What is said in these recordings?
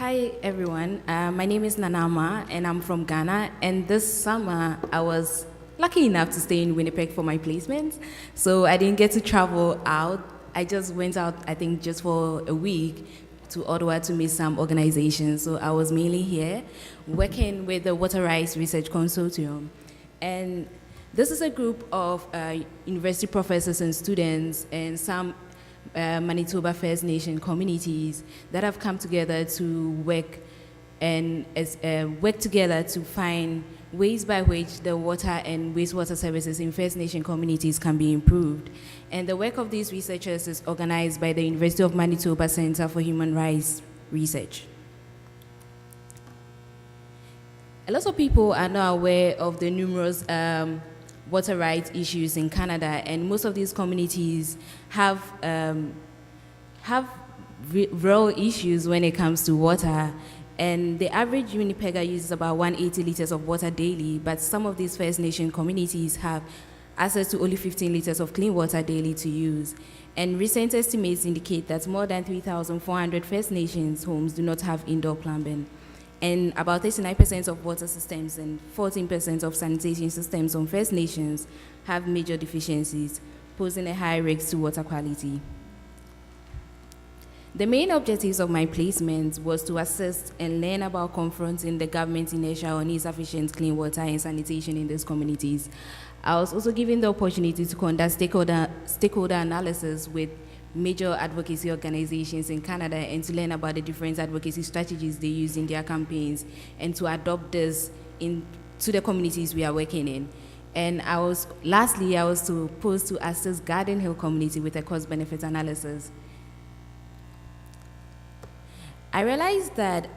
Hi everyone, my name is Nanama and I'm from Ghana, and this summer I was lucky enough to stay in Winnipeg for my placement, so I didn't get to travel out. I just went out, I think, just for a week to Ottawa to meet some organizations, so I was mainly here working with the Water Rights Research Consortium. And this is a group of university professors and students and some Manitoba First Nation communities that have come together to work together to find ways by which the water and wastewater services in First Nation communities can be improved. And the work of these researchers is organized by the University of Manitoba Center for Human Rights Research. A lot of people are not aware of the numerous water rights issues in Canada, and most of these communities have real issues when it comes to water. And the average Winnipegger uses about 180 liters of water daily, but some of these First Nation communities have access to only 15 liters of clean water daily to use. And recent estimates indicate that more than 3,400 First Nations homes do not have indoor plumbing. And about 39% of water systems and 14% of sanitation systems on First Nations have major deficiencies, posing a high risk to water quality. The main objectives of my placement was to assist and learn about confronting the government's inertia on insufficient clean water and sanitation in these communities. I was also given the opportunity to conduct stakeholder analysis with major advocacy organizations in Canada and to learn about the different advocacy strategies they use in their campaigns and to adopt this into the communities we are working in. And lastly, I was supposed to assist Garden Hill community with a cost-benefit analysis. I realized that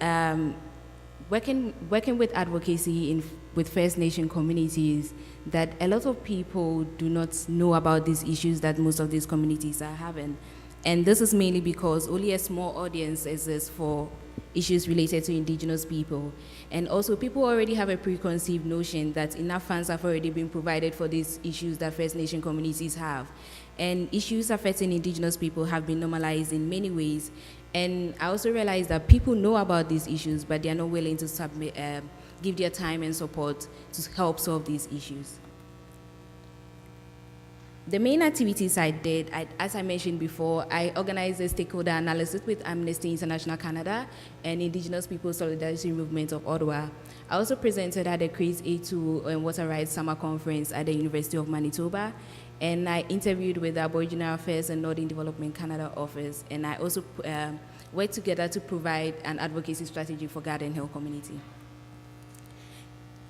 working with advocacy with First Nation communities, that a lot of people do not know about these issues that most of these communities are having. And this is mainly because only a small audience exists for issues related to Indigenous people. And also, people already have a preconceived notion that enough funds have already been provided for these issues that First Nation communities have. And issues affecting Indigenous people have been normalized in many ways. And I also realized that people know about these issues, but they are not willing to give their time and support to help solve these issues. The main activities I did, as I mentioned before, I organized a stakeholder analysis with Amnesty International Canada and Indigenous Peoples Solidarity Movement of Ottawa. I also presented at the CRAZE A2 and Water Rights Summer Conference at the University of Manitoba, and I interviewed with the Aboriginal Affairs and Northern Development Canada office, and I also worked together to provide an advocacy strategy for Garden Hill community.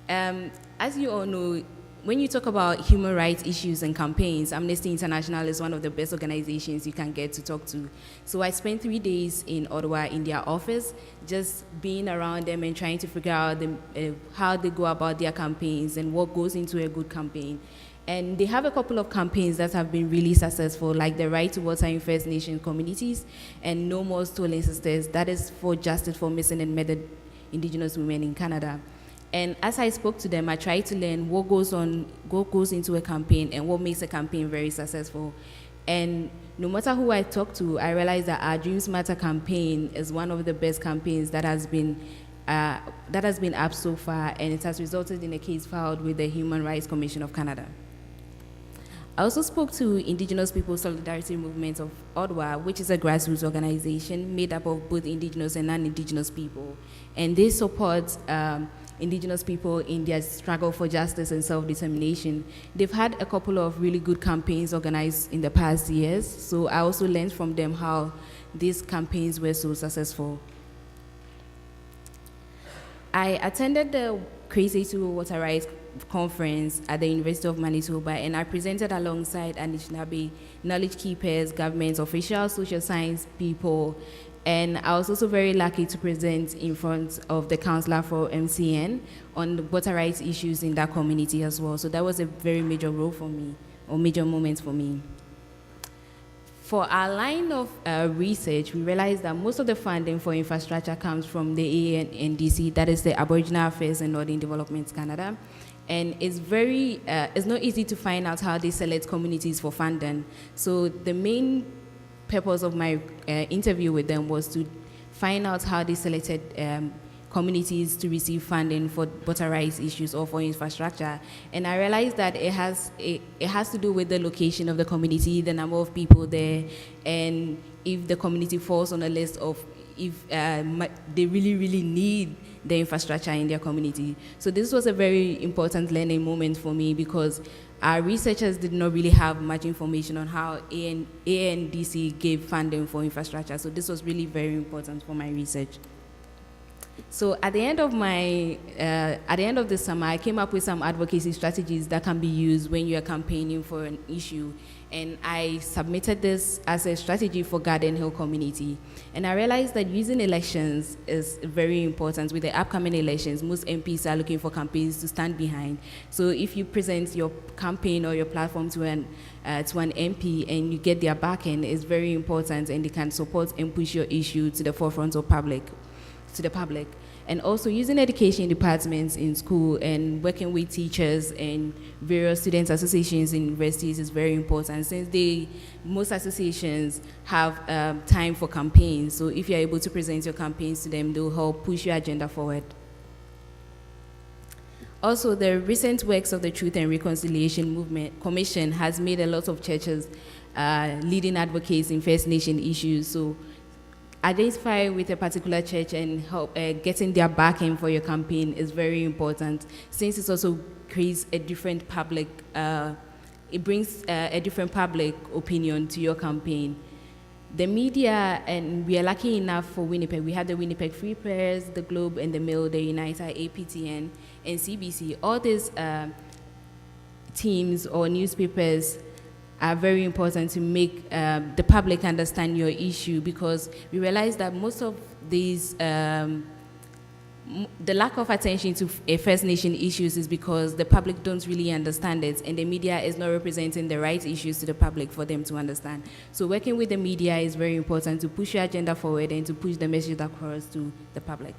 As you all know, when you talk about human rights issues and campaigns, Amnesty International is one of the best organizations you can get to talk to. So I spent 3 days in Ottawa in their office, just being around them and trying to figure out how they go about their campaigns and what goes into a good campaign. And they have a couple of campaigns that have been really successful, like the Right to Water in First Nation communities and No More Stolen Sisters, that is for justice for missing and murdered Indigenous women in Canada. And as I spoke to them, I tried to learn what goes into a campaign and what makes a campaign very successful. And no matter who I talk to, I realized that our Dreams Matter campaign is one of the best campaigns that has been up so far, and it has resulted in a case filed with the Human Rights Commission of Canada. I also spoke to Indigenous Peoples Solidarity Movement of Ottawa, which is a grassroots organization made up of both Indigenous and non-Indigenous people. And they support Indigenous people in their struggle for justice and self-determination. They've had a couple of really good campaigns organized in the past years, so I also learned from them how these campaigns were so successful. I attended the CRAZE A2 Water Rights Conference at the University of Manitoba, and I presented alongside Anishinaabe knowledge keepers, government officials, social science people, and I was also very lucky to present in front of the Councillor for MCN on the water rights issues in that community as well. So that was a very major role for me, or major moment for me. For our line of research, we realized that most of the funding for infrastructure comes from the ANDC, that is the Aboriginal Affairs and Northern Development Canada. And it's not easy to find out how they select communities for funding. So the main purpose of my interview with them was to find out how they selected communities to receive funding for water rights issues or for infrastructure. And I realized that it has to do with the location of the community, the number of people there, and if the community falls on a list of if they really, really need the infrastructure in their community. So this was a very important learning moment for me because our researchers did not really have much information on how ANDC gave funding for infrastructure. So this was really very important for my research. So at the end of the summer, I came up with some advocacy strategies that can be used when you are campaigning for an issue. And I submitted this as a strategy for Garden Hill community. And I realized that using elections is very important. With the upcoming elections, most MPs are looking for campaigns to stand behind. So if you present your campaign or your platform to an MP and you get their backing, it's very important, and they can support and push your issue to the forefront of to the public. And also using education departments in school and working with teachers and various student associations in universities is very important, since most associations have time for campaigns. So if you're able to present your campaigns to them, they'll help push your agenda forward. Also, the recent works of the Truth and Reconciliation Movement Commission has made a lot of churches leading advocates in First Nation issues. So identify with a particular church and help getting their backing for your campaign is very important, since it also creates a different public, it brings a different public opinion to your campaign. The media, and we are lucky enough for Winnipeg, we have the Winnipeg Free Press, the Globe and the Mail, the United, APTN, and CBC. All these teams or newspapers are very important to make the public understand your issue, because we realize that most of these, the lack of attention to First Nation issues is because the public don't really understand it, and the media is not representing the right issues to the public for them to understand. So working with the media is very important to push your agenda forward and to push the message across to the public.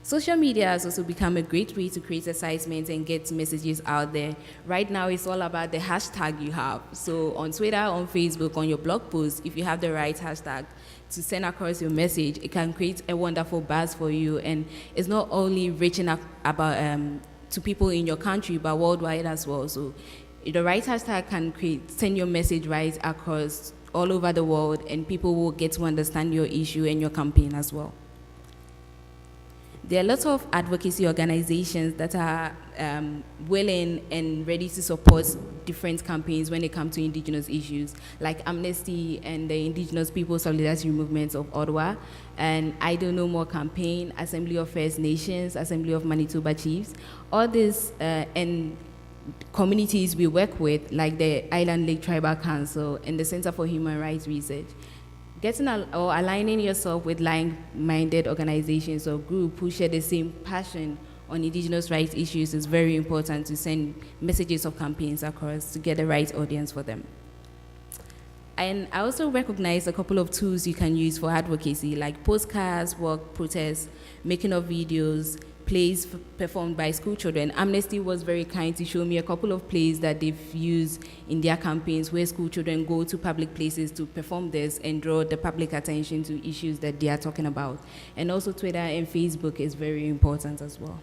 Social media has also become a great way to create excitement and get messages out there. Right now, it's all about the hashtag you have. So on Twitter, on Facebook, on your blog post, if you have the right hashtag to send across your message, it can create a wonderful buzz for you. And it's not only reaching out to people in your country, but worldwide as well. So the right hashtag can send your message right across all over the world, and people will get to understand your issue and your campaign as well. There are lots of advocacy organizations that are willing and ready to support different campaigns when it comes to Indigenous issues, like Amnesty and the Indigenous Peoples Solidarity Movement of Ottawa, and I Don't Know More campaign, Assembly of First Nations, Assembly of Manitoba Chiefs. All these and communities we work with, like the Island Lake Tribal Council and the Center for Human Rights Research. Getting or aligning yourself with like-minded organizations or groups who share the same passion on Indigenous rights issues is very important to send messages of campaigns across to get the right audience for them. And I also recognize a couple of tools you can use for advocacy, like postcards, work, protests, making of videos, plays performed by school children. Amnesty was very kind to show me a couple of plays that they've used in their campaigns where school children go to public places to perform this and draw the public attention to issues that they are talking about. And also Twitter and Facebook is very important as well.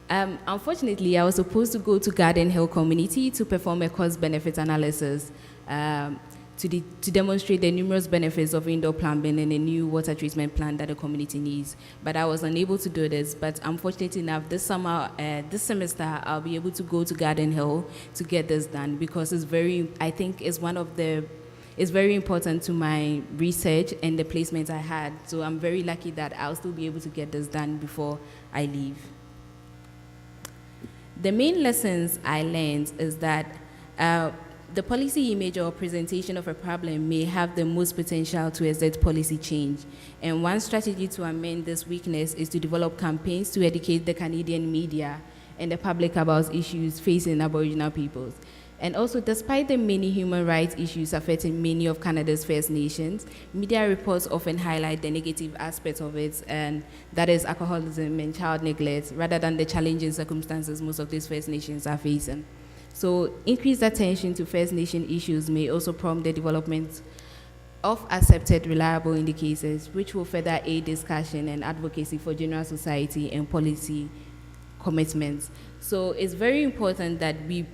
Unfortunately, I was supposed to go to Garden Hill community to perform a cost-benefit analysis to demonstrate the numerous benefits of indoor plumbing and a new water treatment plant that the community needs. But I was unable to do this. But unfortunately enough, this semester, I'll be able to go to Garden Hill to get this done, because it's very important to my research and the placement I had. So I'm very lucky that I'll still be able to get this done before I leave. The main lessons I learned is that the policy image or presentation of a problem may have the most potential to exert policy change. And one strategy to amend this weakness is to develop campaigns to educate the Canadian media and the public about issues facing Aboriginal peoples. And also, despite the many human rights issues affecting many of Canada's First Nations, media reports often highlight the negative aspects of it, and that is alcoholism and child neglect, rather than the challenging circumstances most of these First Nations are facing. So increased attention to First Nation issues may also prompt the development of accepted reliable indicators, which will further aid discussion and advocacy for general society and policy commitments. So it's very important that we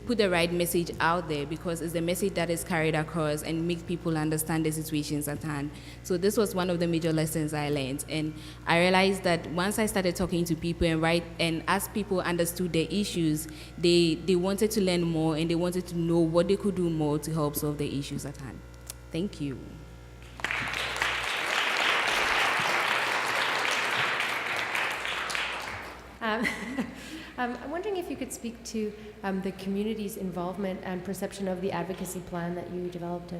put the right message out there, because it's the message that is carried across and makes people understand the situations at hand. So this was one of the major lessons I learned. And I realized that once I started talking to people and as people understood the issues, they wanted to learn more and they wanted to know what they could do more to help solve the issues at hand. Thank you. I'm wondering if you could speak to the community's involvement and perception of the advocacy plan that you developed.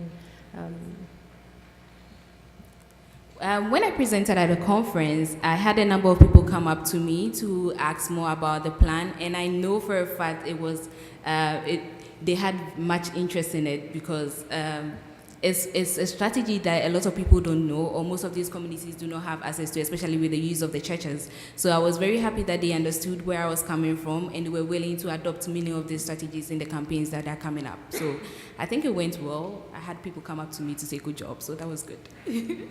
When I presented at a conference, I had a number of people come up to me to ask more about the plan, and I know for a fact they had much interest in it, because it's a strategy that a lot of people don't know, or most of these communities do not have access to, especially with the use of the churches. So I was very happy that they understood where I was coming from, and they were willing to adopt many of these strategies in the campaigns that are coming up. So I think it went well. I had people come up to me to say good job, so that was good.